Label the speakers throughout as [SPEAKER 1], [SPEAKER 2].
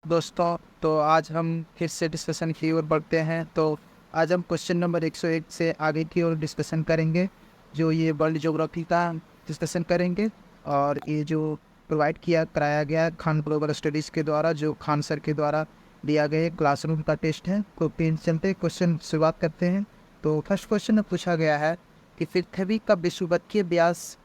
[SPEAKER 1] दोस्तों, तो आज हम फिर से डिस्कशन की ओर बढ़ते हैं। तो आज हम क्वेश्चन नंबर 101 से आगे की ओर डिस्कशन करेंगे, जो ये वर्ल्ड ज्योग्राफी का डिस्कशन करेंगे। और ये जो प्रोवाइड किया कराया गया है खान ग्लोबल स्टडीज़ के द्वारा, जो खान सर के द्वारा दिया गया क्लासरूम का टेस्ट है। तो पेन चलते क्वेश्चन शुरुआत करते हैं। तो फर्स्ट क्वेश्चन में पूछा गया है कि पृथ्वी का विषुवतीय व्यास,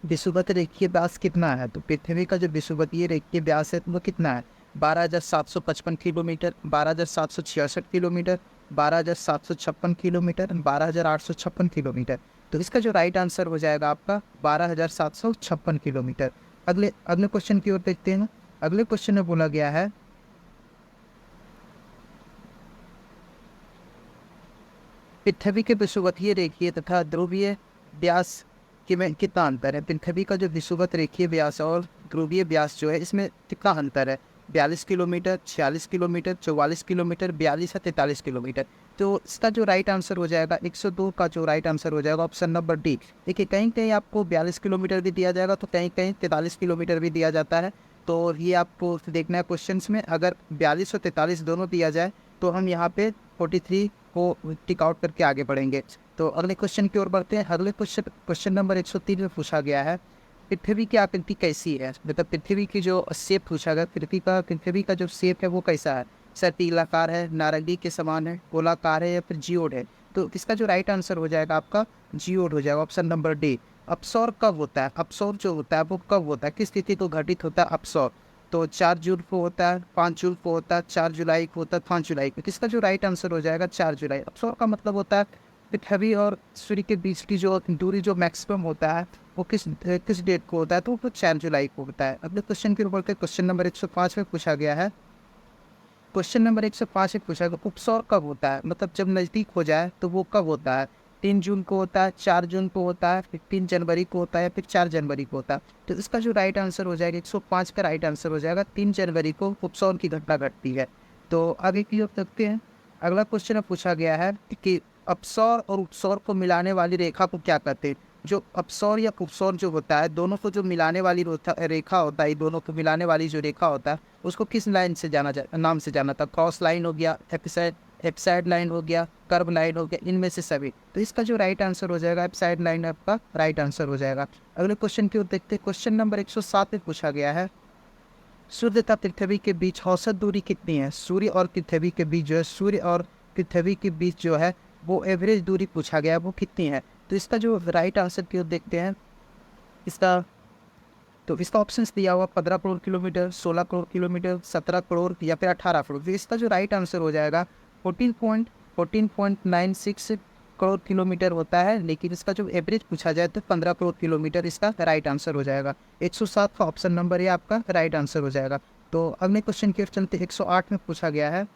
[SPEAKER 1] विषुवत रेखीय व्यास कितना है। तो पृथ्वी का जो विषुवतीय रेखीय व्यास है वो कितना है? 12,755 किलोमीटर, 12,766 किलोमीटर, 12,756 किलोमीटर, 12,856 किलोमीटर। तो इसका जो राइट आंसर हो जाएगा आपका 12,756 किलोमीटर। अगले अगले क्वेश्चन की ओर देखते हैं। अगले क्वेश्चन में बोला गया है पृथ्वी के विषुवतीय रेखीय तथा ध्रुवीय व्यास के में कितना अंतर है। पृथ्वी का जो विषुवत रेखीय व्यास और ध्रुवीय व्यास जो है, इसमें कितना अंतर है? 42 किलोमीटर, 46 किलोमीटर, 44 किलोमीटर, 42 या 43 किलोमीटर। तो इसका जो राइट आंसर हो जाएगा 102 का जो राइट आंसर हो जाएगा ऑप्शन नंबर डी। देखिए, कहीं कहीं आपको 42 किलोमीटर भी दिया जाएगा, तो कहीं कहीं 43 किलोमीटर भी दिया जाता है। तो ये आपको देखना है क्वेश्चन में। अगर 42 और 43 दोनों दिया जाए तो हम यहाँ पे 43 को टिक आउट करके आगे बढ़ेंगे। तो अगले क्वेश्चन की ओर बढ़ते हैं। अगले क्वेश्चन नंबर 103 में पूछा गया है पृथ्वी की आकृति कैसी है। मतलब पृथ्वी की जो शेप पूछा गया, पृथ्वी का जो शेप है वो कैसा है? सर्पिलाकार है, नारंगी के समान है, गोलाकार है, या फिर जियोड है। तो इसका जो राइट आंसर हो जाएगा आपका जियोड हो जाएगा, ऑप्शन नंबर डी। अपसौर कब होता है? अपसौर जो होता है वो कब होता है, किस तिथि को घटित होता है अपसौर? तो 4 जून को होता है, 5 जून को होता है, 4 जुलाई को होता है, 5 जुलाई को। इसका जो राइट आंसर हो जाएगा 4 जुलाई। अपसौर का मतलब होता है पृथ्वी और सूर्य के बीच की जो दूरी जो मैक्सिमम होता है वो किस डेट को होता है, तो वो 4 जुलाई को होता है। अगले क्वेश्चन के ऊपर क्वेश्चन नंबर 105 में पूछा गया है। क्वेश्चन नंबर 105 में पूछा गया उपसौर कब होता है, मतलब जब नज़दीक हो जाए तो वो कब होता है? 3 जून को होता है, 4 जून को होता है, फिर 3 जनवरी को होता है, फिर 4 जनवरी को होता है। तो इसका जो राइट आंसर हो जाएगा 105 का राइट आंसर हो जाएगा 3 जनवरी को उपसौर की घटना घटती है। तो आगे की ओर देखते हैं। अगला क्वेश्चन में पूछा गया है कि अपसौर और उपसौर को मिलाने वाली रेखा को क्या कहते हैं। जो अपसौर या उपसौर जो होता है, दोनों को जो मिलाने वाली रेखा होता है, दोनों को मिलाने वाली जो रेखा होता है उसको किस लाइन से नाम से जाना था? क्रॉस लाइन हो गया, एप्साइड लाइन हो गया, कर्व लाइन हो गया, इनमें से सभी। तो इसका जो राइट आंसर हो जाएगा एप्साइड लाइन आपका राइट आंसर हो जाएगा। अगले क्वेश्चन की ओर देखते हैं। क्वेश्चन नंबर 107 में पूछा गया है सूर्य तथा पृथ्वी के बीच औसत दूरी कितनी है। सूर्य और पृथ्वी के बीच जो है, सूर्य और पृथ्वी के बीच जो है वो एवरेज दूरी पूछा गया है, वो कितनी है। तो इसका जो राइट आंसर की ओर देखते हैं। इसका तो इसका ऑप्शंस दिया हुआ 15 करोड़ किलोमीटर, 16 करोड़ किलोमीटर, 17 करोड़ या फिर 18 करोड़। तो इसका जो राइट आंसर हो जाएगा 14.96 करोड़ किलोमीटर होता है, लेकिन इसका जो एवरेज पूछा जाए तो 15 करोड़ किलोमीटर इसका राइट आंसर हो जाएगा। 107 का ऑप्शन नंबर ये आपका राइट आंसर हो जाएगा। तो अगले क्वेश्चन की ओर चलते। 108 में पूछा गया है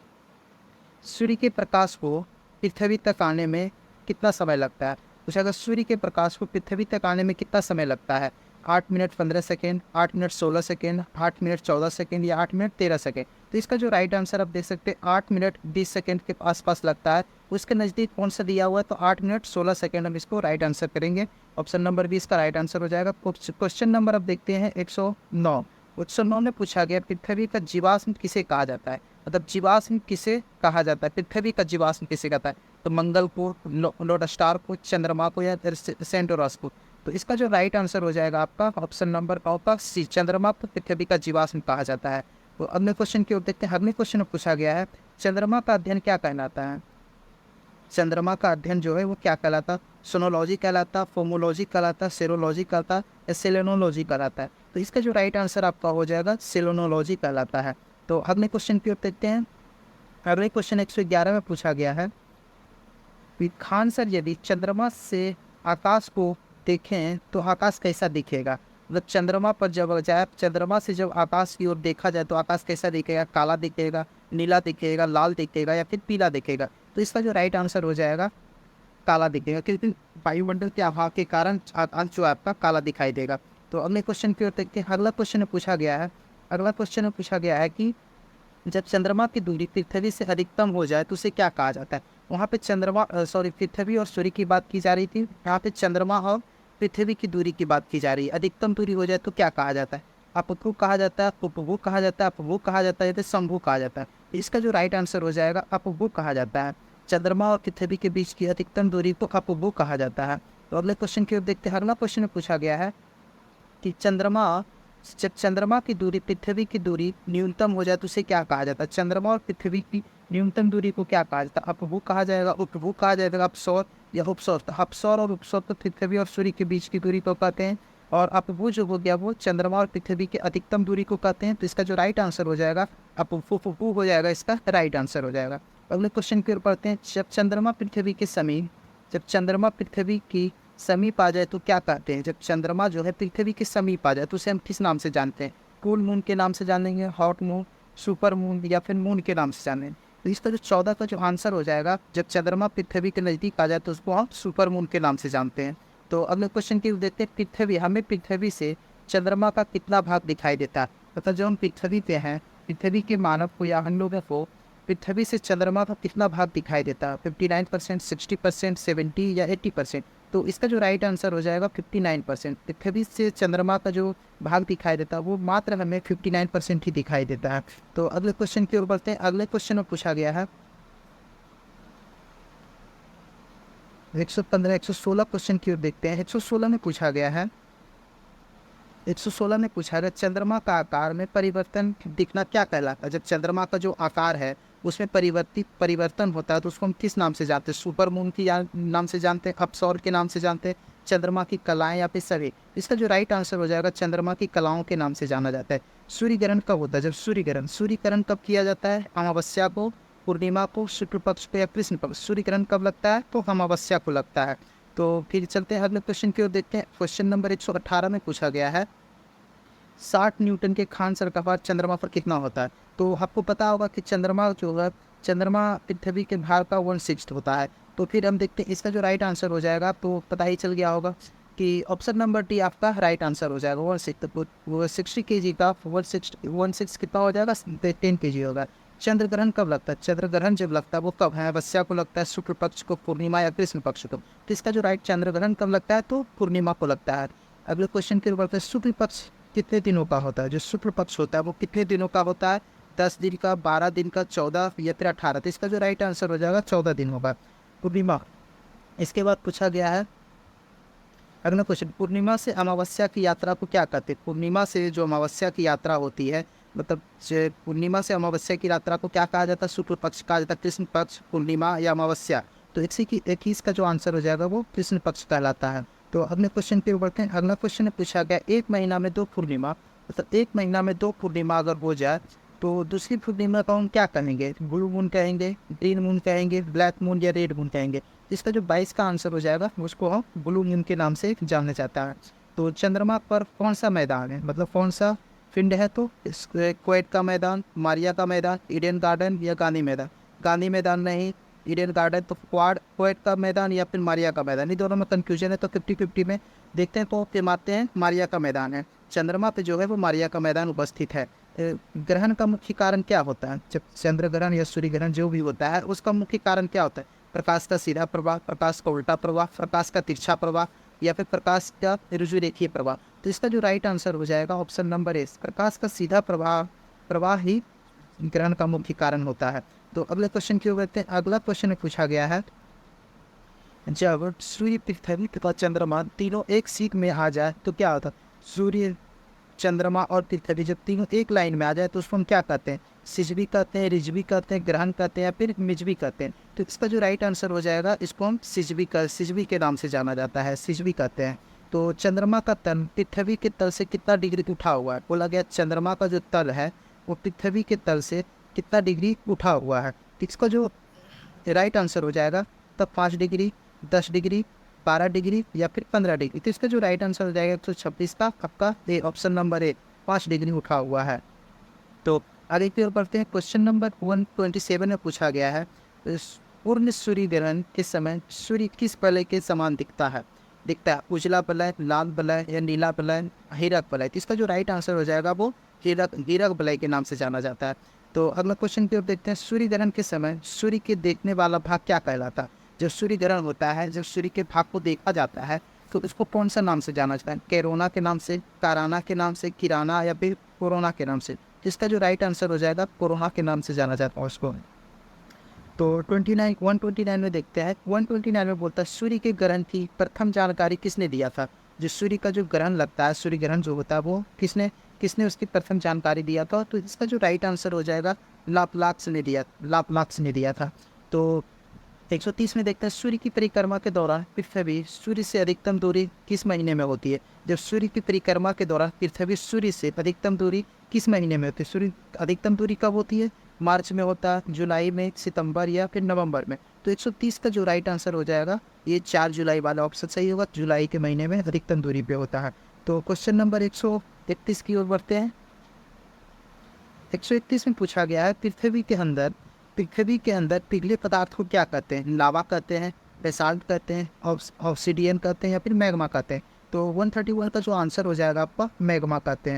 [SPEAKER 1] सूर्य के प्रकाश को पृथ्वी तक आने में कितना समय लगता है। पूछा गया सूर्य के प्रकाश को पृथ्वी तक आने में कितना समय लगता है। 8 minute 15 second, 8 minute 16 second, 8 minute 14 second, या 8 मिनट 13 सेकेंड। तो इसका जो राइट आंसर आप देख सकते हैं 8 मिनट 20 सेकेंड के आसपास लगता है। उसके नज़दीक कौन सा दिया हुआ है, तो 8 मिनट 16 सेकेंड हम इसको राइट आंसर करेंगे। ऑप्शन नंबर 20 का राइट आंसर हो जाएगा। क्वेश्चन नंबर अब देखते हैं 109। 109 में पूछा गया पृथ्वी का जीवाश्म किसे कहा जाता है। मतलब जीवाश्म किसे कहा जाता है, पृथ्वी का जीवाश्म किसे कहता है। तो मंगल को, लोड स्टार को, चंद्रमा को, या सेंटोरस को। तो इसका जो राइट आंसर हो जाएगा आपका ऑप्शन नंबर का होगा सी, चंद्रमा को पृथ्वी का जीवाश्म कहा जाता है। तो अगले क्वेश्चन की ओर देखते हैं। अगले क्वेश्चन में पूछा गया है चंद्रमा का अध्ययन क्या कहलाता है। चंद्रमा का अध्ययन जो है वो क्या कहलाता? सोनोलॉजी कहलाता, फोमोलॉजी कहलाता, सेरोलॉजी कहलाता, या सेलेनोलॉजी कहलाता है। तो इसका जो राइट आंसर आपका हो जाएगा सेलेनोलॉजी कहलाता है। तो अगले क्वेश्चन की ओर देखते हैं। अगले क्वेश्चन 111 में पूछा गया है कि खान सर यदि चंद्रमा से आकाश को देखें तो आकाश कैसा दिखेगा। मतलब चंद्रमा पर जब जाए, चंद्रमा से जब आकाश की ओर देखा जाए तो आकाश कैसा दिखेगा? काला दिखेगा, नीला दिखेगा, लाल दिखेगा, या फिर पीला दिखेगा। तो इसका जो राइट आंसर हो जाएगा काला दिखेगा, क्योंकि वायुमंडल के अभाव के कारण आकाश जो आपका काला दिखाई देगा। तो अगले क्वेश्चन की ओर देखते हैं। अगला क्वेश्चन में पूछा गया है। अगला क्वेश्चन में पूछा गया है कि जब चंद्रमा की दूरी पृथ्वी से अधिकतम हो जाए तो उसे क्या कहा जाता है। वहाँ पे पृथ्वी और सूर्य की बात की जा रही थी। यहाँ पे चंद्रमा और पृथ्वी की दूरी की बात की जा रही है। अधिकतम दूरी हो जाए तो क्या कहा जाता है। अपभू कहा जाता है, उपभू कहा जाता है, अपभू कहा जाता है या फिर संभू कहा जाता है। इसका जो राइट आंसर हो जाएगा अपभू कहा जाता है। चंद्रमा और पृथ्वी के बीच की अधिकतम दूरी को अपभू कहा जाता है। तो अगले क्वेश्चन की ओर देखते हैं। अगला क्वेश्चन में पूछा गया है कि जब चंद्रमा की दूरी पृथ्वी की दूरी न्यूनतम हो जाए तो उसे क्या कहा जाता है? चंद्रमा और पृथ्वी की न्यूनतम दूरी को क्या कहा जाता है? अपभू कहा जाएगा, उपभू कहा जाएगा, अपसौर या उपसौर। तो अपसौर और उपसौर तो पृथ्वी और सूर्य के बीच की दूरी को कहते हैं, और अपभू जो हो गया वो चंद्रमा और पृथ्वी की अधिकतम दूरी को कहते हैं। तो इसका जो राइट आंसर हो जाएगा अपभू हो जाएगा, इसका राइट आंसर हो जाएगा। अगले क्वेश्चन की ओर पढ़ते हैं। जब चंद्रमा पृथ्वी की समीप आ जाए तो क्या कहते हैं? जब चंद्रमा जो है पृथ्वी के समीप आ जाए तो उसे हम किस नाम से जानते हैं? कूल मून के नाम से जानेंगे, हॉट मून, सुपर मून या फिर मून के नाम से जानेंगे? तो इसका जो 14 का जो आंसर हो जाएगा, जब चंद्रमा पृथ्वी के नज़दीक आ जाए तो उसको हम सुपर मून के नाम से जानते हैं। तो अगले क्वेश्चन की देखते हैं। हमें पृथ्वी से चंद्रमा का कितना भाग दिखाई देता है? मतलब जो हम पृथ्वी पे हैं, पृथ्वी के मानव को या हम लोगों को पृथ्वी से चंद्रमा का कितना भाग दिखाई देता है? 59%, 60%, 70 या 80%? तो इसका जो राइट आंसर हो जाएगा 59%। पृथ्वी से चंद्रमा का जो भाग दिखाई देता है वो मात्र हमें 59% ही दिखाई देता है। तो अगले क्वेश्चन की ओर बढ़ते हैं। अगले क्वेश्चन में पूछा गया है 115, 116 क्वेश्चन की ओर देखते हैं। 116 में पूछा गया है 116 में पूछा गया चंद्रमा का आकार में परिवर्तन दिखना क्या कहलाता है? जब चंद्रमा का जो आकार है उसमें परिवर्तन होता है तो उसको हम किस नाम से जानते हैं? सुपर मून की नाम से जानते हैं, अपसौर के नाम से जानते हैं, चंद्रमा की कलाएं या फिर सभी? इसका जो राइट आंसर हो जाएगा चंद्रमा की कलाओं के नाम से जाना जाता है। सूर्य ग्रहण कब होता है? जब सूर्य ग्रहण कब किया जाता है? अमावस्या को, पूर्णिमा को, शुक्ल पक्ष पे या कृष्ण पक्ष? सूर्य ग्रहण कब लगता है? तो अमावस्या को लगता है। तो फिर चलते हैं अगले क्वेश्चन की ओर देखते हैं। क्वेश्चन नंबर 118 में पूछा गया है 60 न्यूटन के खान सर का भार चंद्रमा पर कितना होता है? तो आपको पता होगा कि चंद्रमा जो है, चंद्रमा पृथ्वी के भार का 1/6 होता है। तो फिर हम देखते हैं इसका जो राइट आंसर हो जाएगा, आपको पता ही चल गया होगा कि ऑप्शन नंबर डी आपका राइट आंसर हो जाएगा। 1/6 तो वो 60 kg का 1/6 कितना हो जाएगा? 10 kg होगा। चंद्र ग्रहण कब लगता है? चंद्र ग्रहण जब लगता है वो कब है? अमावस्या को लगता है, शुक्ल पक्ष को, पूर्णिमा या कृष्ण पक्ष को? तो इसका जो राइट चंद्र ग्रहण कब लगता है? तो पूर्णिमा को लगता है। अगले क्वेश्चन की ओर बढ़ते हैं। शुक्ल पक्ष कितने दिनों का होता है? जो शुक्ल पक्ष होता है वो कितने दिनों का होता है? 10 दिन का, 12 दिन का, 14 या फिर 18? तो इसका जो राइट आंसर हो जाएगा 14 दिन होगा। पूर्णिमा। इसके बाद पूछा गया है अगला क्वेश्चन, पूर्णिमा से अमावस्या की यात्रा को क्या कहते हैं? पूर्णिमा से जो अमावस्या की यात्रा होती है, मतलब पूर्णिमा से अमावस्या की यात्रा को क्या कहा जाता है? शुक्ल पक्ष कहा जाता है, कृष्ण पक्ष, पूर्णिमा या अमावस्या? तो इसी की 21 का जो आंसर हो जाएगा वो कृष्ण पक्ष कहलाता है। तो अगले क्वेश्चन पे बढ़ते हैं। अगला क्वेश्चन पूछा गया 1 महीना में 2 पूर्णिमा, मतलब 1 महीना में 2 पूर्णिमा अगर हो जाए तो दूसरी पूर्णिमा को हम क्या कहेंगे? ब्लू मून कहेंगे, ग्रीन मून कहेंगे, ब्लैक मून या रेड मून कहेंगे? इसका जो 22 का आंसर हो जाएगा उसको हम ब्लू मून के नाम से जाना जाता है। तो चंद्रमा पर कौन सा मैदान है, मतलब कौन सा पिंड है? तो क्वेट का मैदान, मारिया का मैदान, ईडन गार्डन या गांधी मैदान? गांधी मैदान नहीं, ईडन गार्डन। तो क्वेट का मैदान या फिर मारिया का मैदान, इन दोनों में कंफ्यूजन है। तो 50-50 में देखते हैं तो मानते हैं मारिया का मैदान है। चंद्रमा पे जो है वो मारिया का मैदान उपस्थित है। ग्रहण का मुख्य कारण क्या होता है? जब चंद्र ग्रहण या सूर्य ग्रहण जो भी होता है उसका मुख्य कारण क्या होता है? प्रकाश का सीधा प्रवाह, प्रकाश का उल्टा प्रवाह, प्रकाश का तिरछा प्रवाह या फिर प्रकाश का ऋजु रेखीय प्रवाह? तो इसका जो राइट आंसर हो जाएगा ऑप्शन नंबर ए, प्रकाश का सीधा प्रवाह ही ग्रहण का मुख्य कारण होता है। तो अगले क्वेश्चन की ओर बढ़ते हैं। अगला क्वेश्चन में पूछा गया है जब सूर्य, पृथ्वी तथा चंद्रमा तीनों एक सीख में आ जाए तो क्या होता है? सूर्य, चंद्रमा और पृथ्वी जब तीनों एक लाइन में आ जाए तो उसको हम क्या कहते हैं? सिजवी कहते हैं, रिजवी कहते हैं, ग्रहण कहते हैं या फिर मिजवी कहते हैं? तो इसका जो राइट आंसर हो जाएगा इसको हम सिजवी के नाम से जाना जाता है, सिजवी कहते हैं। तो चंद्रमा का तल पृथ्वी के तल से कितना डिग्री उठा हुआ है? बोला गया चंद्रमा का जो तल है वो पृथ्वी के तल से कितना डिग्री उठा हुआ है? तो इसका जो राइट आंसर हो जाएगा तब 5 डिग्री, 10 डिग्री, 12 डिग्री या फिर 15 डिग्री? तो इसका जो राइट आंसर हो जाएगा 126 का आपका ए, ऑप्शन नंबर ए, 5 डिग्री उठा हुआ है। तो आगे की ओर बढ़ते हैं। क्वेश्चन नंबर 127 में पूछा गया है पूर्ण सूर्य ग्रहण के समय सूर्य किस वलय के समान दिखता है? उजला वलय, लाल वलय या नीला वलय, हीरक वलय? तो इसका जो राइट आंसर हो जाएगा वो हीरक वलय के नाम से जाना जाता है। तो अगला क्वेश्चन की ओर देखते हैं। सूर्य ग्रहण के समय सूर्य के देखने वाला भाग क्या कहलाता है? जब सूर्य ग्रहण होता है, जब सूर्य के भाग को देखा जाता है तो इसको कौन सा नाम से जाना जाता है? कोरोना के नाम से, काराना के नाम से, किराना या फिर कोरोना के नाम से? इसका जो राइट आंसर हो जाएगा कोरोना के नाम से जाना जाता है उसको। तो 129 में देखते हैं, 129 में बोलता है सूर्य के ग्रहण की प्रथम जानकारी किसने दिया था? जो सूर्य का जो ग्रहण लगता है, सूर्य ग्रहण जो होता है वो किसने किसने उसकी प्रथम जानकारी दिया था? तो इसका जो राइट आंसर हो जाएगा लाप्लास ने दिया था। तो 130 में देखते हैं सूर्य की परिक्रमा के दौरान पृथ्वी सूर्य से अधिकतम दूरी किस महीने में होती है? जब सूर्य की परिक्रमा के दौरान पृथ्वी सूर्य से अधिकतम दूरी किस महीने में होती है? सूर्य अधिकतम दूरी कब होती है? मार्च में होता है, जुलाई में, सितंबर या फिर नवंबर में? तो 130 का जो राइट आंसर हो जाएगा ये 4 जुलाई वाला ऑप्शन सही होगा। जुलाई के महीने में अधिकतम दूरी पे होता है। तो क्वेश्चन नंबर 131 की ओर बढ़ते हैं। 131 में पूछा गया है पृथ्वी के अंदर पिघले पदार्थ को क्या कहते हैं? लावा कहते हैं, बेसाल्ट कहते हैं, ऑब्सिडियन कहते हैं या फिर मैग्मा कहते हैं? तो 131 का जो आंसर हो जाएगा आपका मैग्मा कहते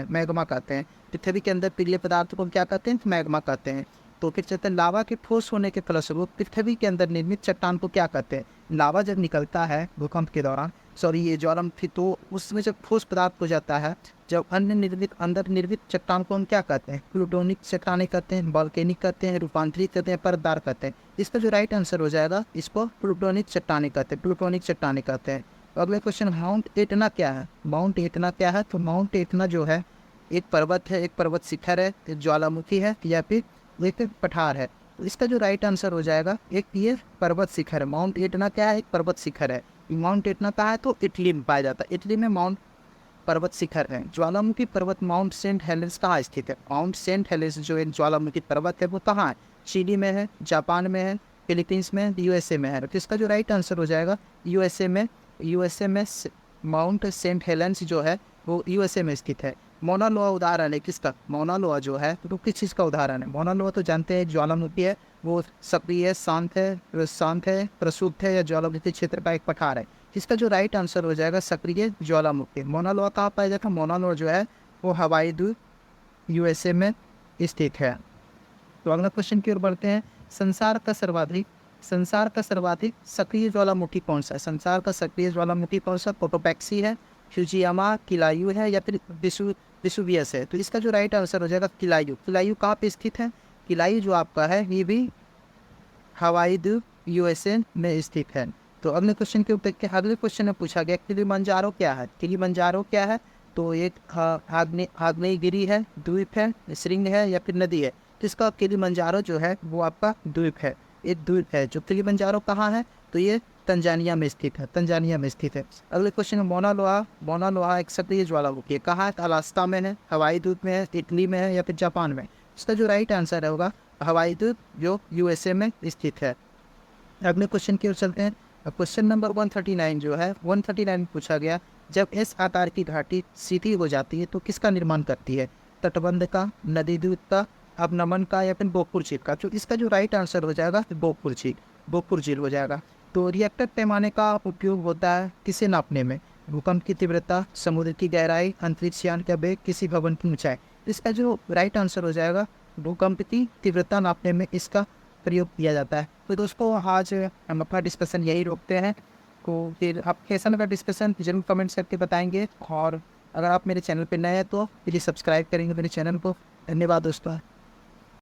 [SPEAKER 1] हैं। पृथ्वी के अंदर पिघले पदार्थ को क्या कहते हैं? मैग्मा कहते हैं। तो फिर चलते हैं लावा के ठोस होने के फलस्वरूप पृथ्वी के अंदर निर्मित चट्टान को क्या कहते हैं? लावा जब निकलता है भूकंप के दौरान, ये ज्वालामुखी, तो उसमें जब ठोस पदार्थ हो जाता है, जब अंदर निर्मित चट्टान को हम क्या कहते हैं? प्लूटोनिक चट्टानें कहते हैं, वॉल्केनिक कहते हैं, रूपांतरित कहते हैं, परतदार कहते हैं? इसका जो राइट आंसर हो जाएगा इसको प्लूटोनिक चट्टानें कहते हैं। अगला क्वेश्चन, माउंट एटना क्या है? तो माउंट एटना जो है एक पर्वत है, एक पर्वत शिखर है, एक ज्वालामुखी है या फिर एक पठार है? तो इसका जो राइट आंसर हो जाएगा एक ये पर्वत शिखर है। माउंट एटना क्या है? एक पर्वत शिखर है। माउंट एटना कहाँ है? तो इटली में पाया जाता है। इटली में माउंट पर्वत शिखर है। ज्वालामुखी पर्वत माउंट सेंट हेलेंस कहाँ स्थित है? माउंट सेंट हेलेंस जो एक ज्वालामुखी पर्वत है वो कहाँ है? चिली में है, जापान में है, फिलीपींस में, यूएसए में है। तो इसका जो राइट आंसर हो जाएगा यूएसए में माउंट सेंट हेलेंस जो है वो यूएसए में स्थित है। मौना लोआ उदाहरण है किसका? मौना लोआ जो है तो किस चीज़ का उदाहरण है? मौना लोआ तो जानते हैं ज्वालामुखी है, वो सक्रिय, शांत है, प्रसुप्त है या ज्वालामुखी क्षेत्र का एक पठार है। इसका जो राइट आंसर हो जाएगा सक्रिय ज्वालामुखी। मौना लोआ कहाँ पाया जाता है? मौना लोआ जो है वो हवाई द्वीप यूएसए में स्थित है। तो अगला क्वेश्चन की ओर बढ़ते हैं। संसार का सर्वाधिक सक्रिय ज्वालामुखी कौन सा है? संसार का सक्रिय ज्वालामुखी कौन सा? कोटोपैक्सी है, फ्यूजियामा, किलायू है या फिर वेसुवियस है? तो इसका जो राइट आंसर हो जाएगा किलायू कहाँ पे स्थित है? किलायू जो आपका है ये भी हवाई द्वीप यूएसए में स्थित है। तो अगले क्वेश्चन के ऊपर देखते हैं। अगले क्वेश्चन में पूछा गया किलिमंजारो क्या है? तो एक आग्नेयगिरी है, द्वीप है, श्रृंग है या फिर नदी है? तो इसका किलिमंजारो जो है वो आपका द्वीप है, एक द्वीप है। जो किलिमंजारो कहाँ है? तो ये तंजानिया में स्थित है। अगले क्वेश्चन में मौना लोआ एक सक्रिय ज्वालामुखी है, कहाँ है? अलास्का में है, हवाई द्वीप में है, इटली में है या फिर जापान में? इसका जो राइट आंसर होगा हवाई द्वीप जो यूएसए में स्थित है। अगले क्वेश्चन की ओर चलते हैं। क्वेश्चन नंबर 139 जो है 139 में पूछा गया, जब एस आकार की घाटी सीधी हो जाती है तो किसका निर्माण करती है? तटबंध का, नदी द्वीप का, अवनमन का या फिर बोकपुर झील का? तो इसका जो राइट आंसर हो जाएगा बोकपुर झील हो जाएगा। तो रिएक्टर पैमाने का उपयोग होता है किसे नापने में? भूकंप की तीव्रता, समुद्र की गहराई, अंतरिक्ष यान का वेग, किसी भवन की ऊंचाई? इसका जो राइट आंसर हो जाएगा भूकंप की तीव्रता नापने में इसका प्रयोग किया जाता है। तो दोस्तों आज हम अपना डिस्कशन यही रोकते हैं। तो फिर आप कैसा लगा डिस्कशन जरूर कमेंट्स करके बताएंगे, और अगर आप मेरे चैनल पर नए हैं तो प्लीज़ सब्सक्राइब करेंगे मेरे चैनल को। धन्यवाद दोस्तों।